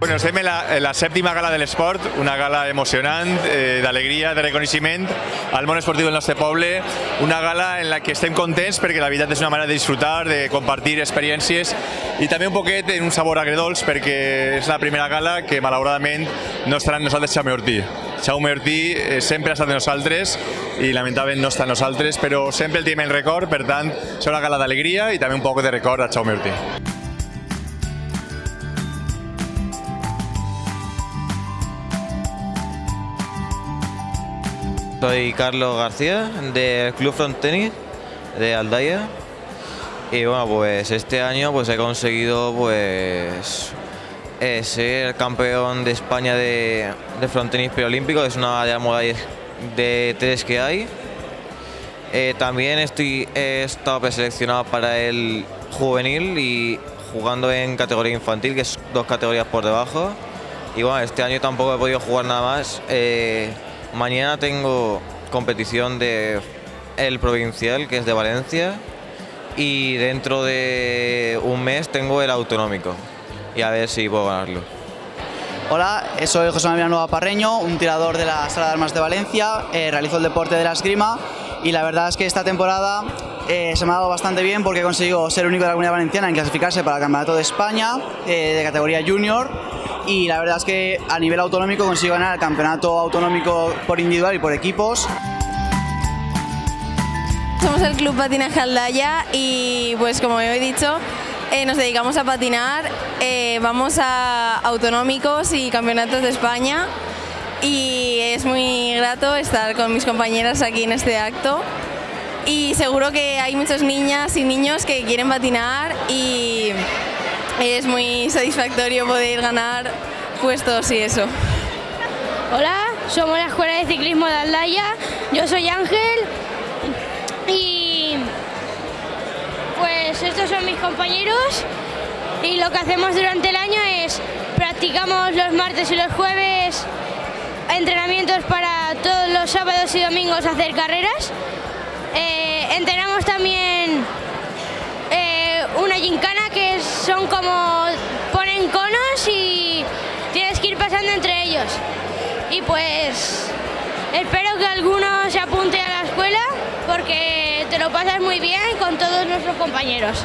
Bueno, estem en la sèptima gala de l'esport, una gala emocionant, d'alegria, de reconeixement al món esportiu del nostre poble, una gala en la que estem contents perquè la veritat és una manera de disfrutar, de compartir experiències i també un poquet en un sabor agredolç perquè és la primera gala que malauradament no estarà amb nosaltres Jaume Ortí. Jaume Ortí sempre ha estat amb nosaltres i lamentablement no està amb nosaltres, però sempre el tenim en record, per tant, serà una gala d'alegria i també un poc de record a Jaume Ortí. Soy Carlos García del Club Frontenis de Aldaya y bueno, pues este año pues he conseguido pues ser campeón de España de frontenis preolímpico, es una de las modalidades de 3 que hay. También he estado preseleccionado para el juvenil y jugando en categoría infantil, que es 2 categorías por debajo. Y bueno, este año tampoco he podido jugar nada más. Mañana tengo competición del provincial, que es de Valencia, y dentro de un mes tengo el autonómico, y a ver si puedo ganarlo. Hola, soy José Manuel Villanueva Parreño, un tirador de la Sala de Armas de Valencia, realizo el deporte de la esgrima y la verdad es que esta temporada se me ha dado bastante bien porque he conseguido ser el único de la Comunidad Valenciana en clasificarse para el Campeonato de España de categoría junior. Y la verdad es que a nivel autonómico consigo ganar el campeonato autonómico por individual y por equipos. Somos el Club Patinaje Aldaya y pues como he dicho, nos dedicamos a patinar, vamos a autonómicos y campeonatos de España y es muy grato estar con mis compañeras aquí en este acto y seguro que hay muchas niñas y niños que quieren patinar y es muy satisfactorio poder ganar puestos y eso. Hola, somos la Escuela de Ciclismo de Aldaya, yo soy Ángel y pues estos son mis compañeros y lo que hacemos durante el año es practicamos los martes y los jueves entrenamientos para todos los sábados y domingos hacer carreras. Entrenamos también una gincana que son como ponen conos y tienes que ir pasando entre ellos. Y pues espero que alguno se apunte a la escuela porque te lo pasas muy bien con todos nuestros compañeros.